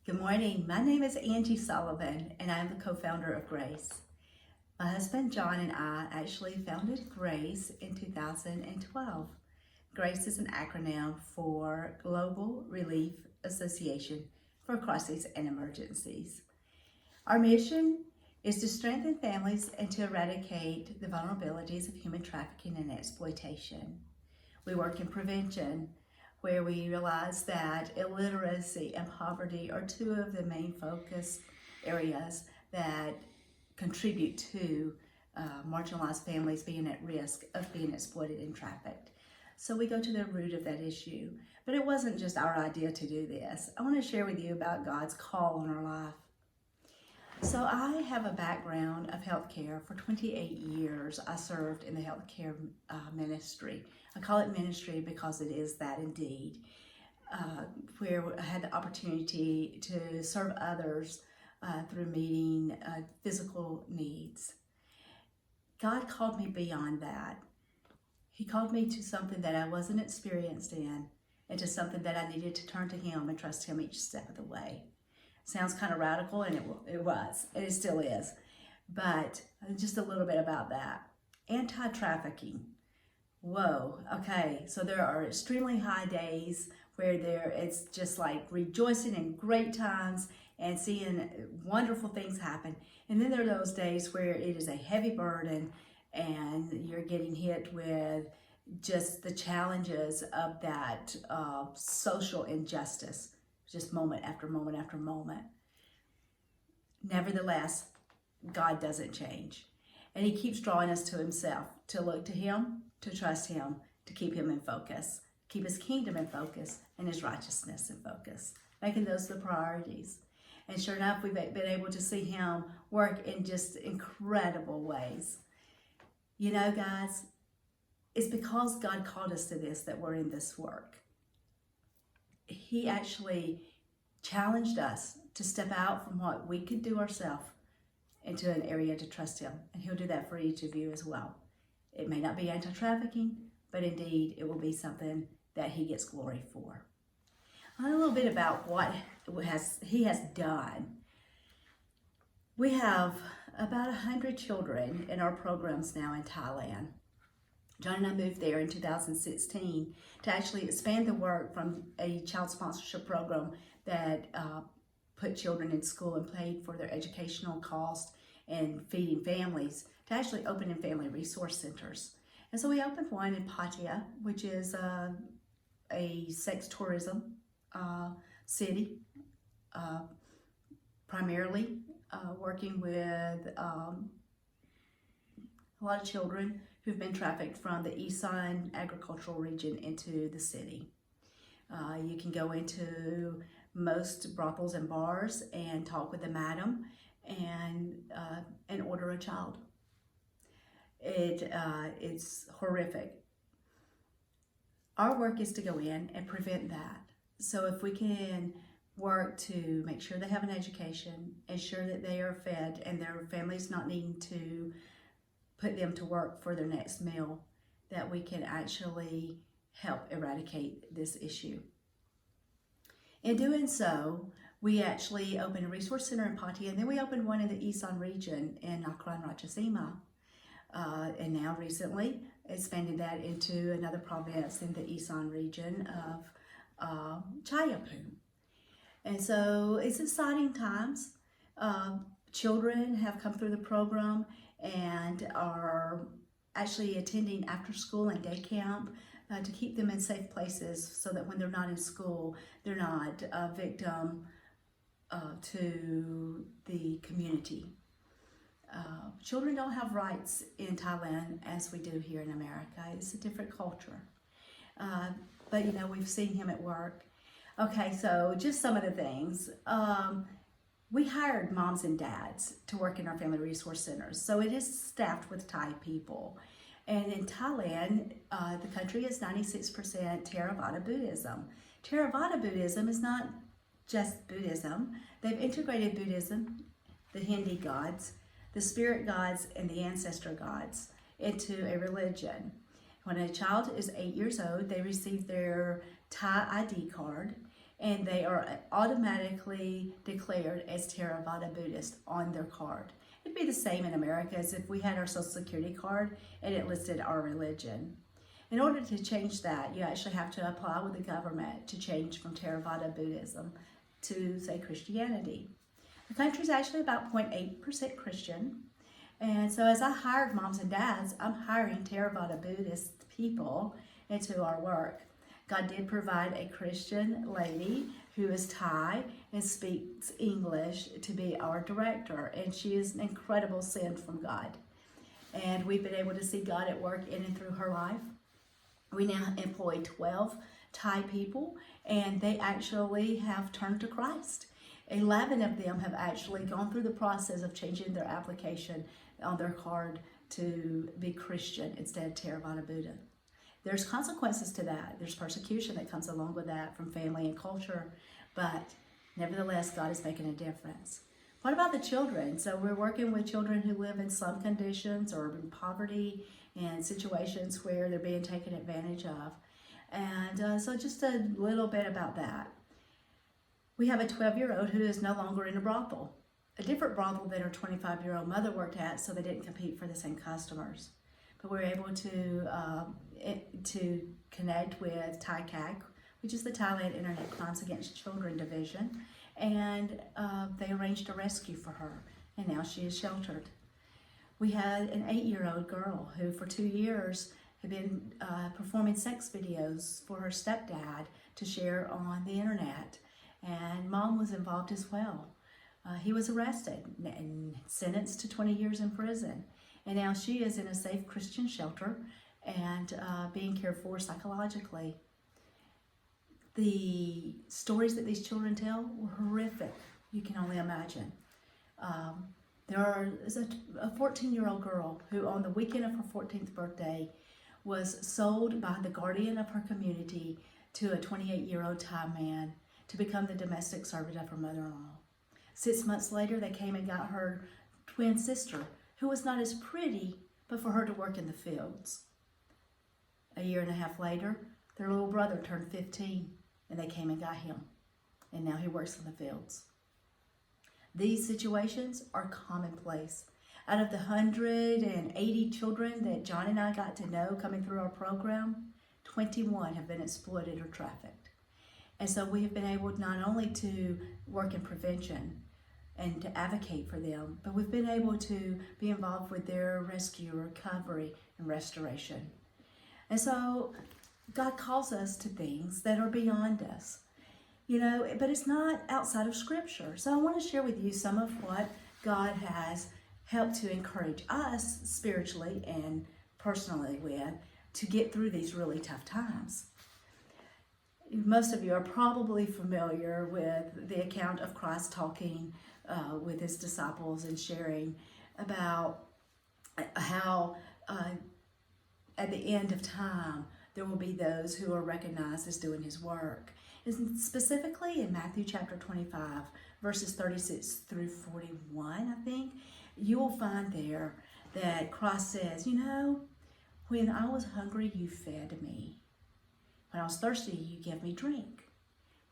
Good morning. My name is Angie Sullivan, and I'm the co-founder of Grace. My husband John and I actually founded Grace in 2012. Grace is an acronym for Global Relief Association for Crises and Emergencies. Our mission is to strengthen families and to eradicate the vulnerabilities of human trafficking and exploitation. We work in prevention, where we realize that illiteracy and poverty are two of the main focus areas that contribute to marginalized families being at risk of being exploited and trafficked. So we go to the root of that issue. But it wasn't just our idea to do this. I want to share with you about God's call on our life. So I have a background of healthcare. For 28 years, I served in the healthcare ministry. I call it ministry because it is that indeed, where I had the opportunity to serve others through meeting physical needs. God called me beyond that. He called me to something that I wasn't experienced in, and to something that I needed to turn to Him and trust Him each step of the way. Sounds kind of radical, and it was, and it still is. But just a little bit about that. Anti-trafficking. Whoa, okay, so there are extremely high days where it's just like rejoicing and great times and seeing wonderful things happen. And then there are those days where it is a heavy burden and you're getting hit with just the challenges of that social injustice, just moment after moment after moment. Nevertheless, God doesn't change. And He keeps drawing us to Himself, to look to Him, to trust Him, to keep Him in focus, keep His kingdom in focus and His righteousness in focus, making those the priorities. And sure enough, we've been able to see Him work in just incredible ways. You know, guys, it's because God called us to this that we're in this work. He actually challenged us to step out from what we could do ourselves into an area to trust Him. And He'll do that for each of you as well. It may not be anti-trafficking, but indeed it will be something that He gets glory for. A little bit about what He has done. We have about 100 children in our programs now in Thailand. John and I moved there in 2016 to actually expand the work from a child sponsorship program that put children in school and paid for their educational costs and feeding families to actually opening family resource centers. And so we opened one in Pattaya, which is a sex tourism city, primarily working with a lot of children who've been trafficked from the Isan agricultural region into the city. You can go into most brothels and bars and talk with the madam and order a child. It's horrific. Our work is to go in and prevent that. So if we can work to make sure they have an education, ensure that they are fed and their families not needing to put them to work for their next meal, that we can actually help eradicate this issue. In doing so, we actually opened a resource center in Pattaya, and then we opened one in the Isan region in Nakhon Ratchasima. And now recently expanded that into another province in the Isan region of Chayapum. And so it's exciting times. Children have come through the program and are actually attending after school and day camp to keep them in safe places so that when they're not in school, they're not a victim to the community. Children don't have rights in Thailand as we do here in America. It's a different culture. But you know, we've seen Him at work. Okay, so just some of the things. We hired moms and dads to work in our family resource centers. So it is staffed with Thai people. And in Thailand, the country is 96% Theravada Buddhism. Theravada Buddhism is not just Buddhism. They've integrated Buddhism, the Hindi gods, the spirit gods, and the ancestor gods into a religion. When a child is 8 years old, they receive their Thai ID card, and they are automatically declared as Theravada Buddhist on their card. It'd be the same in America as if we had our Social Security card and it listed our religion. In order to change that, you actually have to apply with the government to change from Theravada Buddhism to, say, Christianity. The country is actually about 0.8% Christian. And so as I hired moms and dads, I'm hiring Theravada Buddhist people into our work. God did provide a Christian lady who is Thai and speaks English to be our director, and she is an incredible send from God. And we've been able to see God at work in and through her life. We now employ 12 Thai people, and they actually have turned to Christ. 11 of them have actually gone through the process of changing their application on their card to be Christian instead of Theravada Buddha. There's consequences to that. There's persecution that comes along with that from family and culture, but nevertheless, God is making a difference. What about the children? So we're working with children who live in slum conditions or in poverty and situations where they're being taken advantage of. And so just a little bit about that. We have a 12-year-old who is no longer in a brothel, a different brothel than her 25-year-old mother worked at, so they didn't compete for the same customers. But we're able to connect with TICAC, which is the Thailand Internet Crimes Against Children Division, and they arranged a rescue for her, and now she is sheltered. We had an 8-year-old girl who for 2 years had been performing sex videos for her stepdad to share on the internet, and mom was involved as well. He was arrested and sentenced to 20 years in prison. And now she is in a safe Christian shelter and being cared for psychologically. The stories that these children tell were horrific. You can only imagine. There is a 14-year-old girl who on the weekend of her 14th birthday was sold by the guardian of her community to a 28-year-old Thai man to become the domestic servant of her mother-in-law. 6 months later, they came and got her twin sister, who was not as pretty, but for her to work in the fields. A year and a half later, their little brother turned 15, and they came and got him. And now he works in the fields. These situations are commonplace. Out of the 180 children that John and I got to know coming through our program, 21 have been exploited or trafficked. And so we have been able not only to work in prevention and to advocate for them, but we've been able to be involved with their rescue, recovery, and restoration. And so God calls us to things that are beyond us, but it's not outside of Scripture. So I want to share with you some of what God has helped to encourage us spiritually and personally with to get through these really tough times. Most of you are probably familiar with the account of Christ talking with his disciples and sharing about how at the end of time there will be those who are recognized as doing his work. And specifically in Matthew chapter 25, verses 36 through 41, I think, you will find there that Christ says, when I was hungry, you fed me. When I was thirsty, you gave me drink.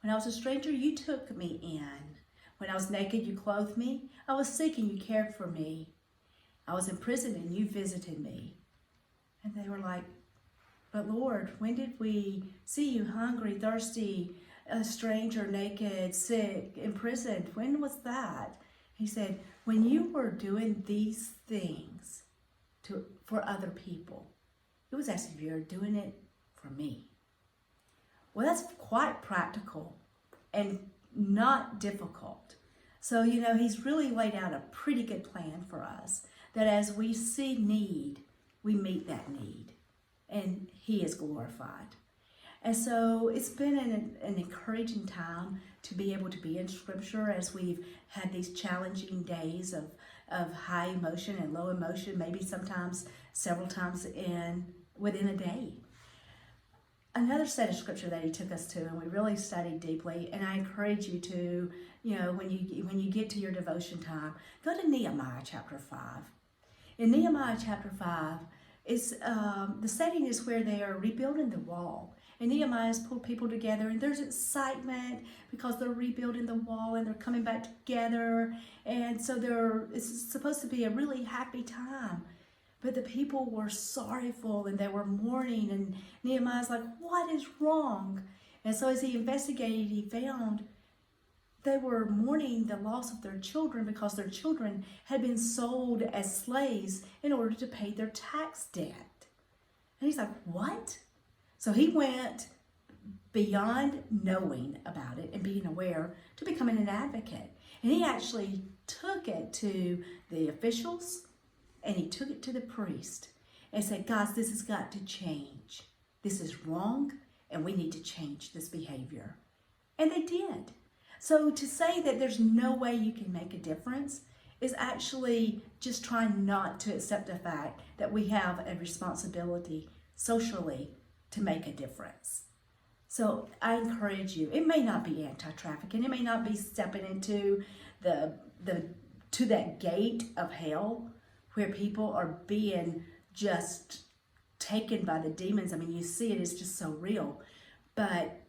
When I was a stranger, you took me in. When I was naked, you clothed me. I was sick and you cared for me. I was in prison and you visited me. And they were like, but Lord, when did we see you hungry, thirsty, a stranger, naked, sick, imprisoned? When was that? He said, when you were doing these things for other people. It was as if you were doing it for me. Well, that's quite practical and not difficult. So, he's really laid out a pretty good plan for us that as we see need, we meet that need and he is glorified. And so it's been an encouraging time to be able to be in Scripture as we've had these challenging days of high emotion and low emotion, maybe sometimes several times within a day. Another set of Scripture that he took us to, and we really studied deeply, and I encourage you to, when you get to your devotion time, go to Nehemiah chapter 5. In Nehemiah chapter 5, the setting is where they are rebuilding the wall. And Nehemiah's pulled people together, and there's excitement because they're rebuilding the wall and they're coming back together. And so it's supposed to be a really happy time. But the people were sorrowful and they were mourning, and Nehemiah's like, what is wrong? And so as he investigated, he found they were mourning the loss of their children because their children had been sold as slaves in order to pay their tax debt. And he's like, what? So he went beyond knowing about it and being aware to becoming an advocate. And he actually took it to the officials and he took it to the priest and said, guys, this has got to change. This is wrong and we need to change this behavior. And they did. So to say that there's no way you can make a difference is actually just trying not to accept the fact that we have a responsibility socially to make a difference. So I encourage you, it may not be anti-trafficking, it may not be stepping into to that gate of hell where people are being just taken by the demons. I mean, you see it is just so real, but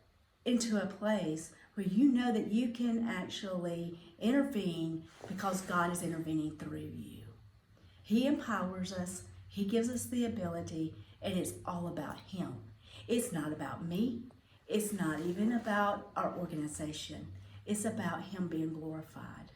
into a place where you know that you can actually intervene because God is intervening through you. He empowers us, He gives us the ability, and it's all about Him. It's not about me. It's not even about our organization. It's about Him being glorified.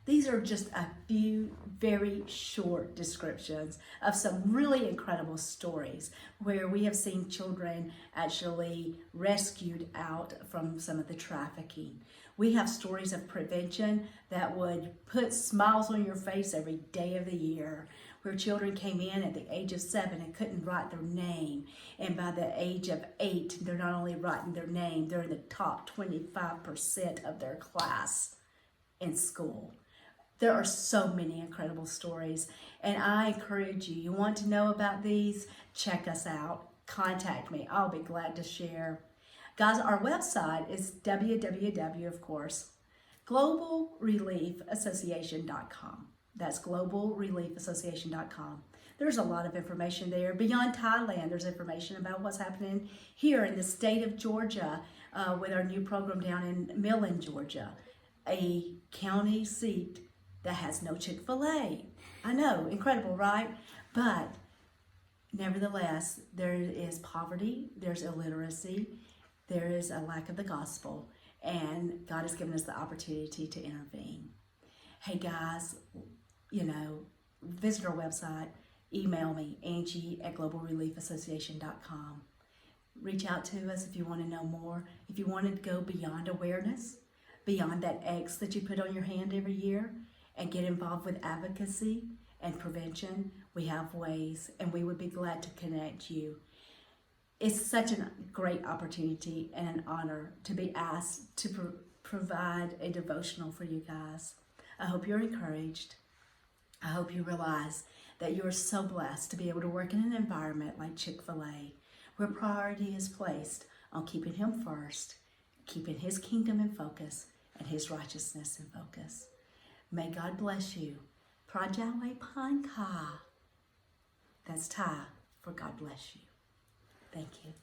These are just a few very short descriptions of some really incredible stories where we have seen children actually rescued out from some of the trafficking. We have stories of prevention that would put smiles on your face every day of the year, where children came in at the age of 7 and couldn't write their name. And by the age of 8, they're not only writing their name, they're in the top 25% of their class in school. There are so many incredible stories, and I encourage you, you want to know about these, check us out, contact me, I'll be glad to share. Guys, our website is www, of course, globalreliefassociation.com. That's globalreliefassociation.com. There's a lot of information there. Beyond Thailand, there's information about what's happening here in the state of Georgia with our new program down in Millen, Georgia, a county seat that has no Chick-fil-A. I know, incredible, right? But nevertheless, there is poverty, there's illiteracy, there is a lack of the gospel, and God has given us the opportunity to intervene. Hey guys, visit our website, email me, Angie@globalreliefassociation.com. Reach out to us if you want to know more. If you want to go beyond awareness, beyond that X that you put on your hand every year, and get involved with advocacy and prevention, we have ways, and we would be glad to connect you. It's such a great opportunity and an honor to be asked to provide a devotional for you guys. I hope you're encouraged. I hope you realize that you're so blessed to be able to work in an environment like Chick-fil-A, where priority is placed on keeping Him first, keeping His kingdom in focus, and His righteousness in focus. May God bless you. Prajale Panka. That's Thai for God bless you. Thank you.